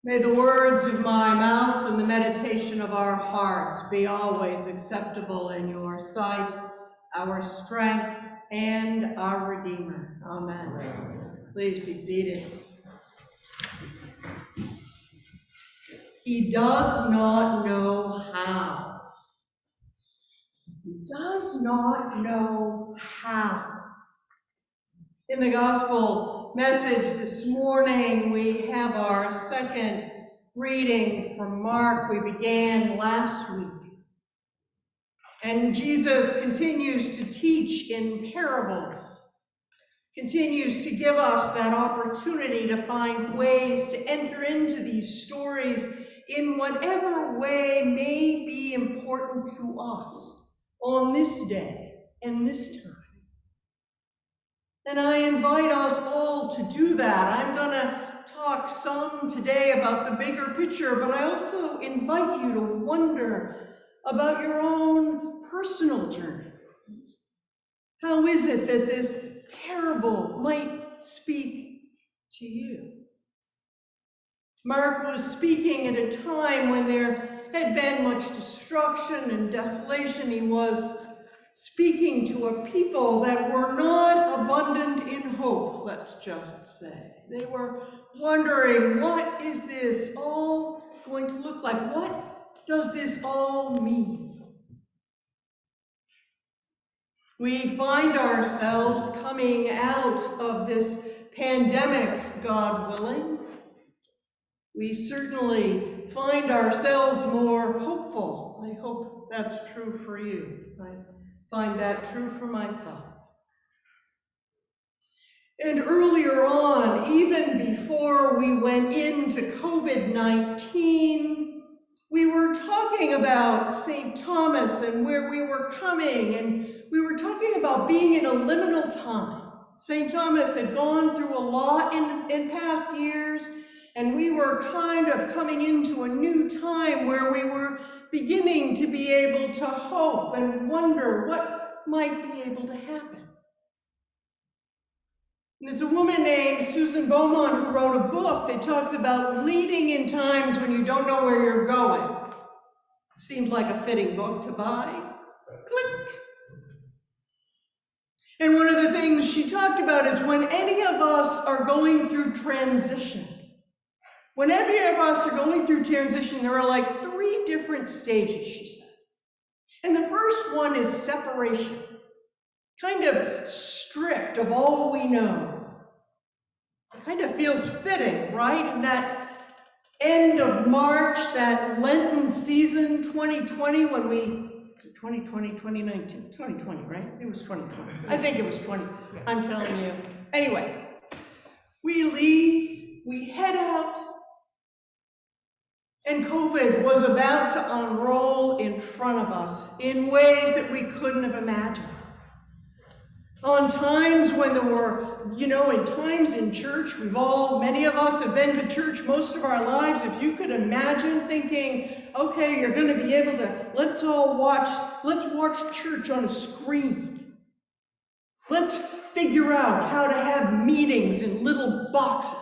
May the words of my mouth and the meditation of our hearts be always acceptable in your sight, our strength and our Redeemer. Amen. Amen. Please be seated. He does not know how. He does not know how. In the gospel message this morning, we have our second reading from Mark. We began last week. And Jesus continues to teach in parables, continues to give us that opportunity to find ways to enter into these stories in whatever way may be important to us on this day and this time. And I invite us all to do that. I'm going to talk some today about the bigger picture, but I also invite you to wonder about your own personal journey. How is it that this parable might speak to you? Mark was speaking at a time when there had been much destruction and desolation. He was speaking to a people that were not abundant in hope, let's just say. They were wondering, what is this all going to look like? What does this all mean? We find ourselves coming out of this pandemic, God willing. We certainly find ourselves more hopeful. I hope that's true for you. I find that true for myself. And earlier on, even before we went into COVID-19, we were talking about St. Thomas and where we were coming, and we were talking about being in a liminal time. St. Thomas had gone through a lot in past years, and we were kind of coming into a new time where we were beginning to be able to hope and wonder what might be able to happen. And there's a woman named Susan Beaumont who wrote a book that talks about leading in times when you don't know where you're going. Seemed like a fitting book to buy. Click. And one of the things she talked about is when any of us are going through transition, when any of us are going through transition, there are like 3 different stages, she said. And the first one is separation, kind of stripped of all we know. It kind of feels fitting, right? And that end of March, that Lenten season, 2020, when we, 2020, 2019, 2020, right? It was 2020. I think it was 20. I'm telling you. Anyway, we leave, we head out, and COVID was about to unroll in front of us in ways that we couldn't have imagined. On times when there were, in times in church, many of us have been to church most of our lives. If you could imagine thinking, okay, you're going to be able to, let's watch church on a screen. Let's figure out how to have meetings in little boxes.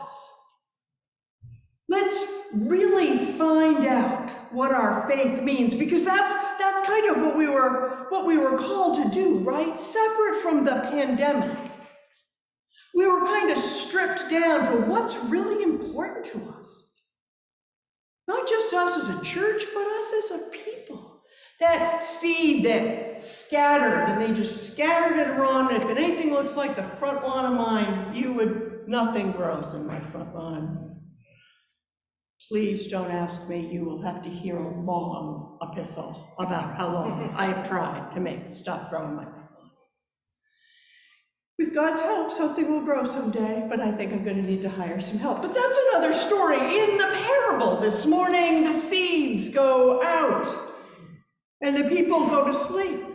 Let's really find out what our faith means, because that's kind of what we were called to do, right? Separate from the pandemic. We were kind of stripped down to what's really important to us. Not just us as a church, but us as a people. That seed that scattered, and they just scattered it around. If anything looks like the front lawn of mine, nothing grows in my front lawn. Please don't ask me. You will have to hear a long epistle about how long I have tried to make stuff grow in my front lawn. With God's help, something will grow someday, but I think I'm going to need to hire some help. But that's another story. In the parable this morning, the seeds go out, and the people go to sleep.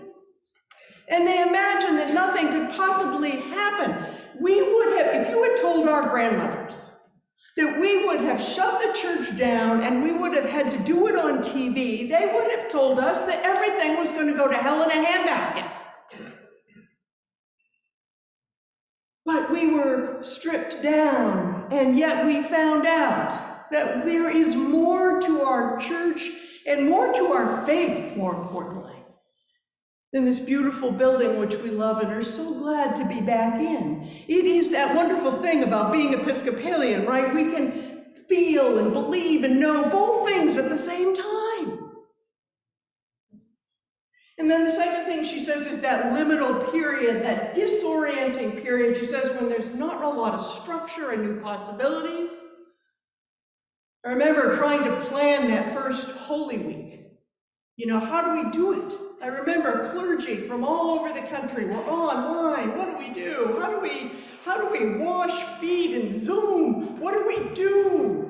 And they imagine that nothing could possibly happen. We would have, if you had told our grandmothers that we would have shut the church down and we would have had to do it on TV, they would have told us that everything was going to go to hell in a handbasket. But we were stripped down, and yet we found out that there is more to our church and more to our faith, more importantly, than this beautiful building which we love and are so glad to be back in. It is that wonderful thing about being Episcopalian, right? We can feel and believe and know both things at the same time. And then the second thing she says is that liminal period, that disorienting period. She says when there's not a lot of structure and new possibilities. I remember trying to plan that first Holy Week. You know, how do we do it? I remember clergy from all over the country were online. What do we do? How do we wash feet and Zoom? What do we do?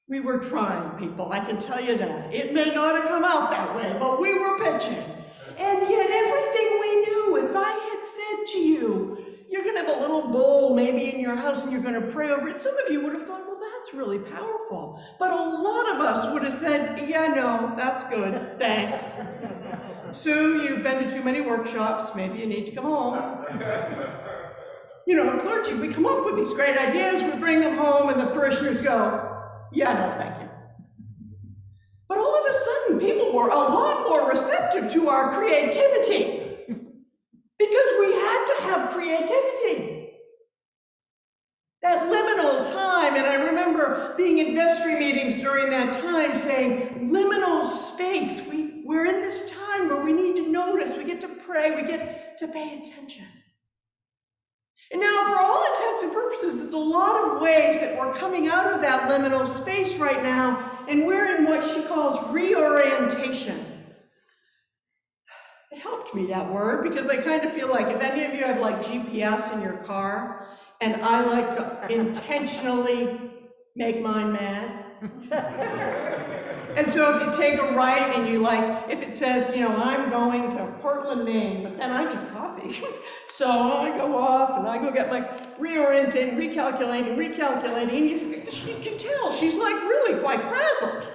We were trying, people, I can tell you that. It may not have come out that way, but we were pitching. And yet everything we knew, if I had said to you, you're going to have a little bowl maybe in your house and you're going to pray over it, some of you would have thought, well, that's really powerful. But a lot of us would have said, yeah, no, that's good, thanks. Sue, you've been to too many workshops, maybe you need to come home. You know, clergy, we come up with these great ideas, we bring them home, and the parishioners go, yeah, no, thank you. But all of a sudden, people were a lot more receptive to our creativity because we had to have creativity. That liminal time, and I remember being in vestry meetings during that time saying, liminal space, we're in this time where we need to notice, we get to pray, we get to pay attention. And now, for all intents and purposes, there's a lot of ways that we're coming out of that liminal space right now, and we're in what she calls reorientation. It helped me, that word, because I kind of feel like if any of you have like GPS in your car, and I like to intentionally make mine mad. And so if you take a right and you like, if it says, you know, I'm going to Portland, Maine, but then I need coffee. So I go off and I go get my reorienting, recalculating, and you can tell she's like really quite frazzled.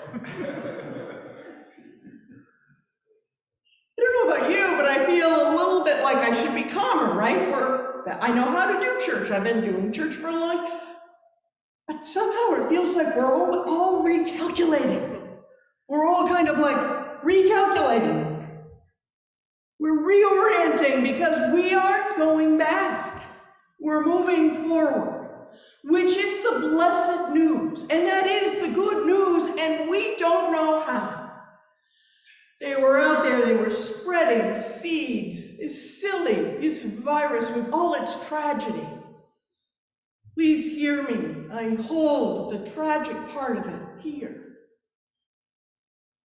I don't know about you, but I feel a little bit like I should be calmer, right? I know how to do church. I've been doing church for a long time. But somehow it feels like we're all recalculating. We're all kind of like recalculating. We're reorienting because we aren't going back. We're moving forward, which is the blessed news. And that is the good news, and we don't know how. They were out there, they were spreading seeds. It's silly, this virus with all its tragedy. Please hear me. I hold the tragic part of it here.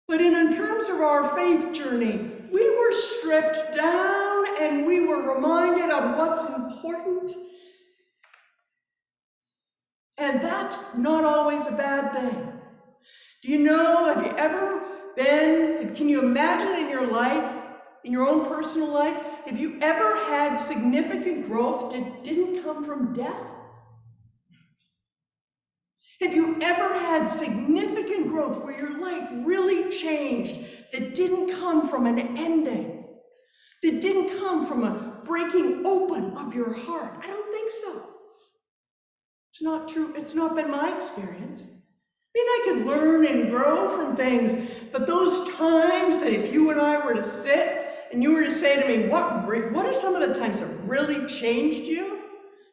But in terms of our faith journey, we were stripped down and we were reminded of what's important. And that's not always a bad thing. Do you know, have you ever been, can you imagine in your life, in your own personal life, have you ever had significant growth that didn't come from death? Have you ever had significant growth where your life really changed that didn't come from an ending? That didn't come from a breaking open of your heart? I don't think so. It's not true. It's not been my experience. I mean, I can learn and grow from things, but those times that if you and I were to sit and you were to say to me, what are some of the times that really changed you?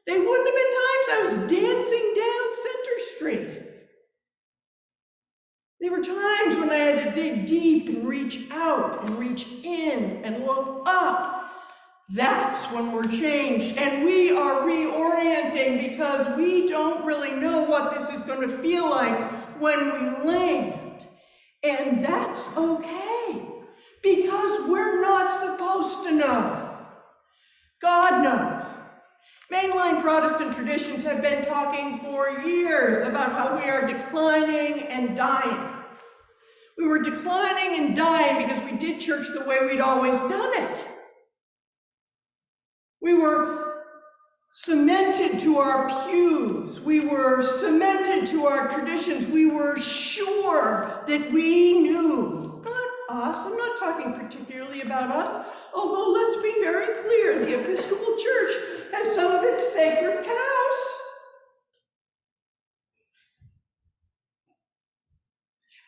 They wouldn't have been times I was dancing down Center Street. There were times when I had to dig deep and reach out and reach in and look up. That's when we're changed, and we are reorienting because we don't really know what this is going to feel like when we land. And that's okay, because we're not supposed to know. God knows. Mainline Protestant traditions have been talking for years about how we are declining and dying. We were declining and dying because we did church the way we'd always done it. We were cemented to our pews. We were cemented to our traditions. We were sure that we knew. Not us. I'm not talking particularly about us. Although, let's be very clear, the Episcopal Church has some of its sacred cows.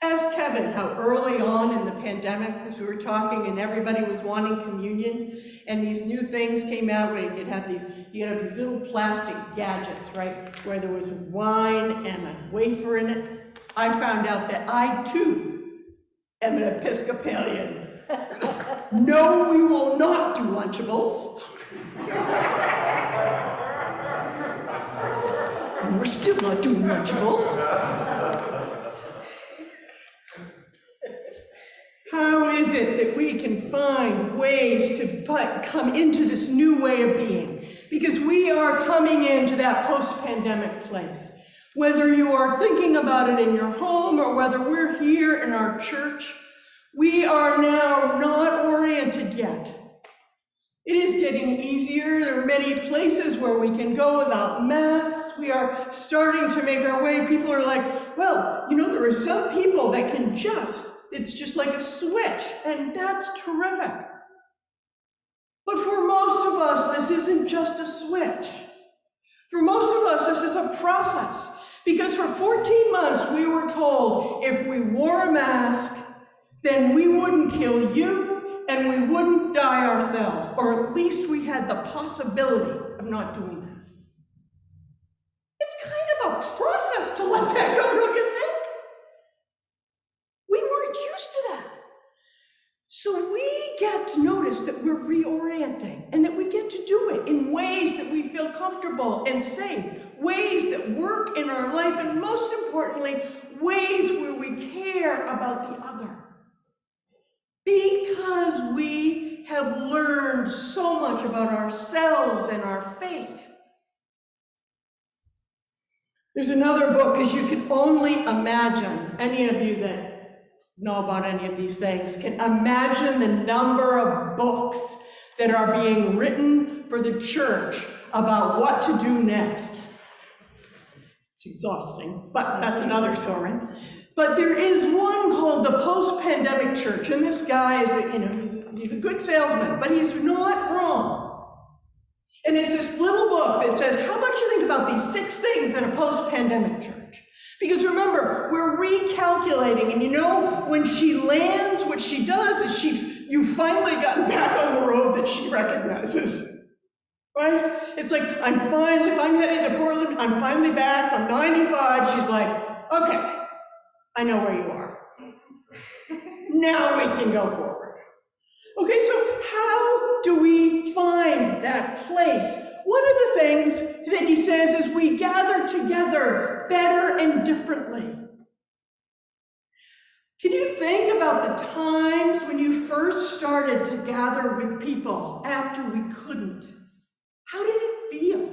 Ask Kevin how early on in the pandemic, as we were talking and everybody was wanting communion, and these new things came out where you could have these little plastic gadgets, right? Where there was wine and a wafer in it. I found out that I too am an Episcopalian. No, we will not do Lunchables. We're still not doing Lunchables. How is it that we can find ways to come into this new way of being? Because we are coming into that post-pandemic place. Whether you are thinking about it in your home or whether we're here in our church, we are now not oriented yet. It is getting easier. There are many places where we can go without masks. We are starting to make our way. People are like, well, you know, there are some people that can it's just like a switch, and that's terrific. But for most of us, this isn't just a switch. For most of us, this is a process. Because for 14 months, we were told if we wore a mask, then we wouldn't kill you, and we wouldn't die ourselves, or at least we had the possibility of not doing that. It's kind of a process to let that go, don't you think? We weren't used to that. So we get to notice that we're reorienting and that we get to do it in ways that we feel comfortable and safe, ways that work in our life, and most importantly, ways where we care about the other. Because we have learned so much about ourselves and our faith. There's another book, because you can only imagine, any of you that know about any of these things can imagine the number of books that are being written for the church about what to do next. It's exhausting, but that's another story. But there is one called The Post-Pandemic Church, and this guy is, he's a good salesman, but he's not wrong. And it's this little book that says, how about you think about these 6 things in a post-pandemic church? Because remember, we're recalculating, and you know, when she lands, what she does is you've finally gotten back on the road that she recognizes. Right? It's like, if I'm heading to Portland, I'm finally back, I'm 95, she's like, okay, I know where you are. Now we can go forward. Okay, so how do we find that place? One of the things that he says is we gather together better and differently. Can you think about the times when you first started to gather with people after we couldn't? How did it feel?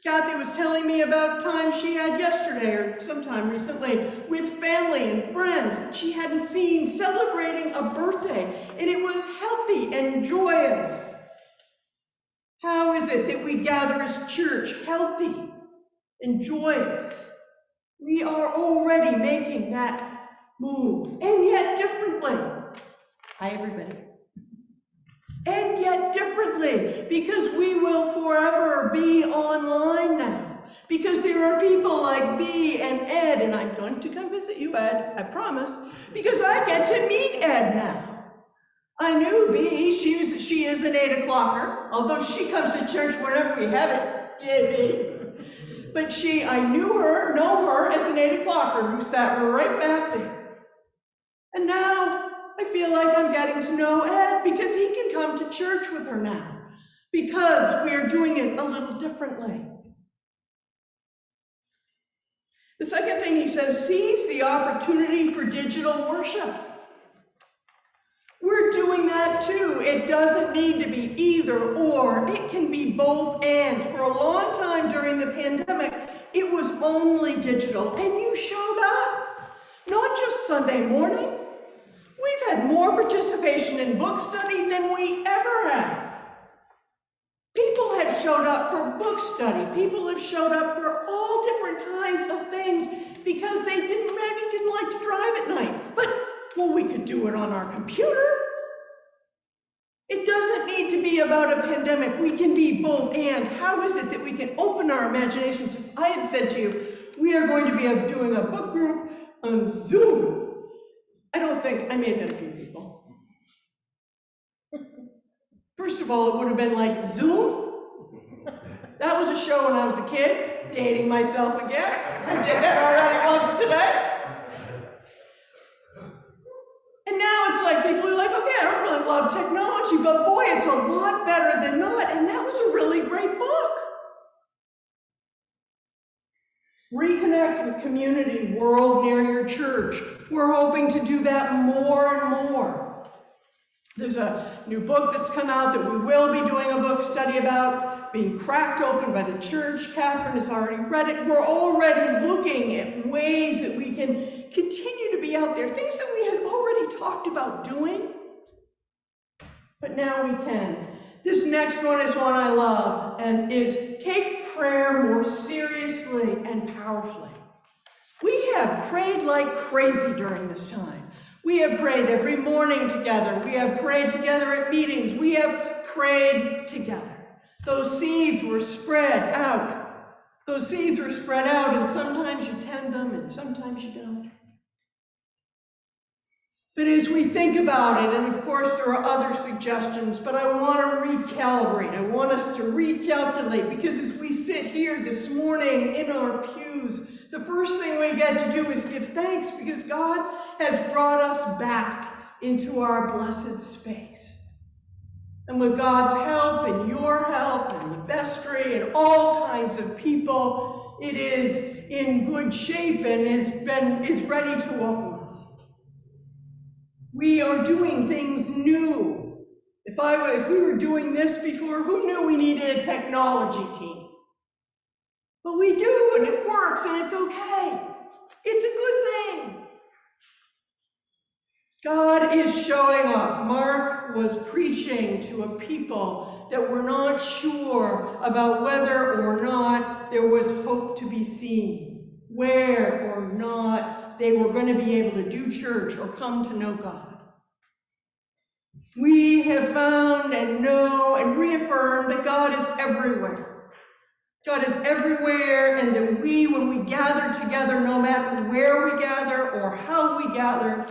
Kathy was telling me about times she had yesterday or sometime recently with family and friends that she hadn't seen celebrating a birthday, and it was healthy and joyous. How is it that we gather as church healthy and joyous? We are already making that move, and yet differently. Hi, everybody. And yet differently, because we will forever be online now. Because there are people like B and Ed, and I'm going to come visit you, Ed, I promise, because I get to meet Ed now. I knew B, she is an 8 o'clocker, although she comes to church whenever we have it. Yay, B. But I know her as an 8 o'clocker who sat right back there. And now I feel like I'm getting to know Ed because he can come to church with her now, because we are doing it a little differently. The second thing he says, seize the opportunity for digital worship. We're doing that too. It doesn't need to be either or. It can be both and. For a long time during the pandemic, it was only digital, and you showed up. Not just Sunday morning. We've had more participation in book study than we ever have. People have showed up for book study. People have showed up for all different kinds of things because they maybe didn't like to drive at night. But, well, we could do it on our computer. It doesn't need to be about a pandemic. We can be both and. How is it that we can open our imaginations? If I had said to you, we are going to be doing a book group on Zoom, I may have had a few people. First of all, it would have been like Zoom. That was a show when I was a kid, dating myself again. I did that already once today. And now it's like people are like, okay, I don't really love technology, but boy, it's a lot better than not. And that was a really great book. Reconnect with community, world near your church. We're hoping to do that more and more. There's a new book that's come out that we will be doing a book study about, being cracked open by the church. Catherine has already read it. We're already looking at ways that we can continue to be out there, things that we had already talked about doing, but now we can. This next one is one I love, and is take prayer more seriously and powerfully. We have prayed like crazy during this time. We have prayed every morning together. We have prayed together at meetings. We have prayed together. Those seeds were spread out. Those seeds were spread out, and sometimes you tend them, and sometimes you don't. But as we think about it, and of course there are other suggestions, but I want to recalibrate. I want us to recalculate, because as we sit here this morning in our pews, the first thing we get to do is give thanks, because God has brought us back into our blessed space. And with God's help and your help and the vestry and all kinds of people, it is in good shape and is ready to welcome us. We are doing things new. If we were doing this before, who knew we needed a technology team? But we do, and it works, and it's okay. It's a good thing. God is showing up. Mark was preaching to a people that were not sure about whether or not there was hope to be seen, where or not they were going to be able to do church or come to know God. We have found and know and reaffirmed that God is everywhere. God is everywhere, and that we, when we gather together, no matter where we gather or how we gather,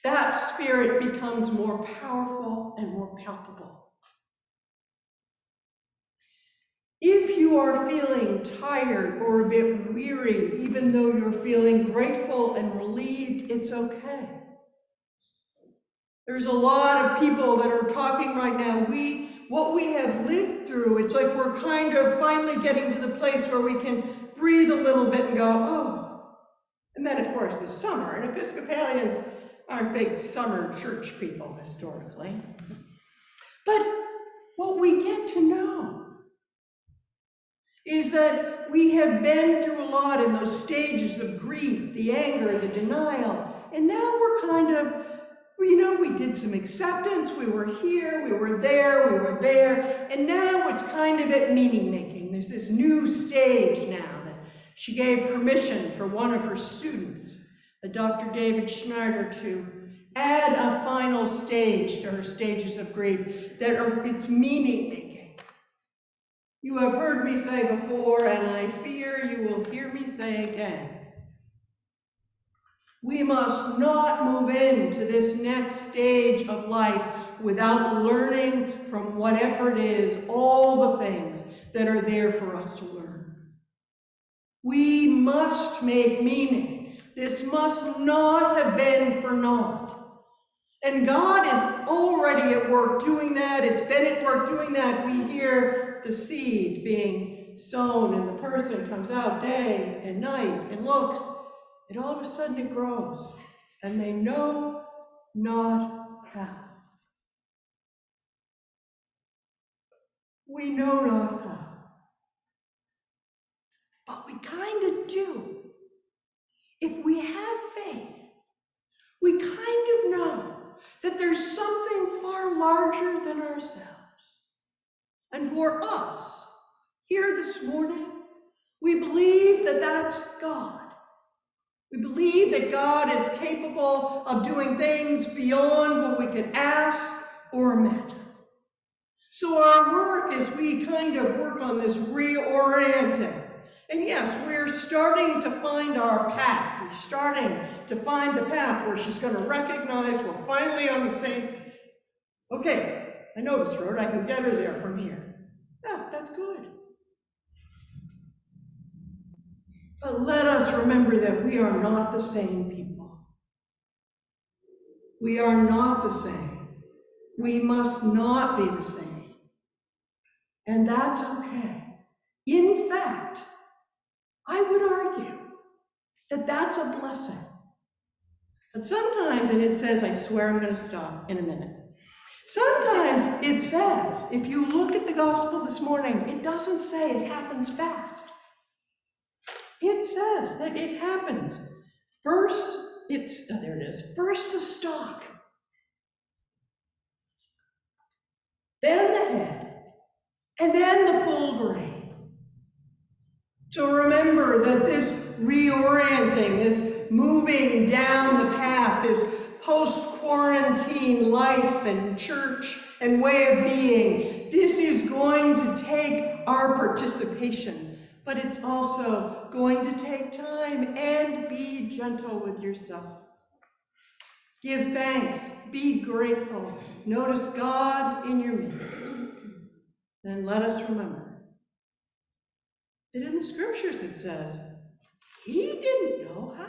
that spirit becomes more powerful and more palpable. If you are feeling tired or a bit weary, even though you're feeling grateful and relieved, it's okay. There's a lot of people that are talking right now. What we have lived through, it's like we're kind of finally getting to the place where we can breathe a little bit and go, oh. And then, of course, the summer. And Episcopalians aren't big summer church people historically. But what we get to know is that we have been through a lot in those stages of grief, the anger, the denial, and now we're kind of, we did some acceptance, we were here, we were there, and now it's kind of at meaning making. There's this new stage now that she gave permission for one of her students, Dr. David Schneider, to add a final stage to her stages of grief it's meaning making. You have heard me say before, and I fear you will hear me say again, we must not move into this next stage of life without learning from whatever it is, all the things that are there for us to learn. We must make meaning. This must not have been for naught. And God is already at work doing that, has been at work doing that. We hear the seed being sown, and the person comes out day and night and looks, and all of a sudden it grows, and they know not how. We know not how. But we kind of do. If we have faith, we kind of know that there's something far larger than ourselves. And for us, here this morning, we believe that that's God. We believe that God is capable of doing things beyond what we could ask or imagine. So our work as we kind of work on this reorienting And yes, we're starting to find our path. We're starting to find the path where she's going to recognize we're finally on the same. Okay, I know this road. I can get her there from here. Yeah, that's good. But let us remember that we are not the same people. We are not the same. We must not be the same. And that's okay. In fact, I would argue that that's a blessing. But sometimes, and it says, I swear I'm going to stop in a minute. Sometimes it says, if you look at the gospel this morning, it doesn't say it happens fast. It says that it happens. First, there it is. First the stalk, then the head, and then the full grain. So remember that this reorienting, this moving down the path, this post-quarantine life and church and way of being, this is going to take our participation, but it's also going to take time, and be gentle with yourself. Give thanks, be grateful, notice God in your midst, and let us remember that in the scriptures it says, he didn't know how.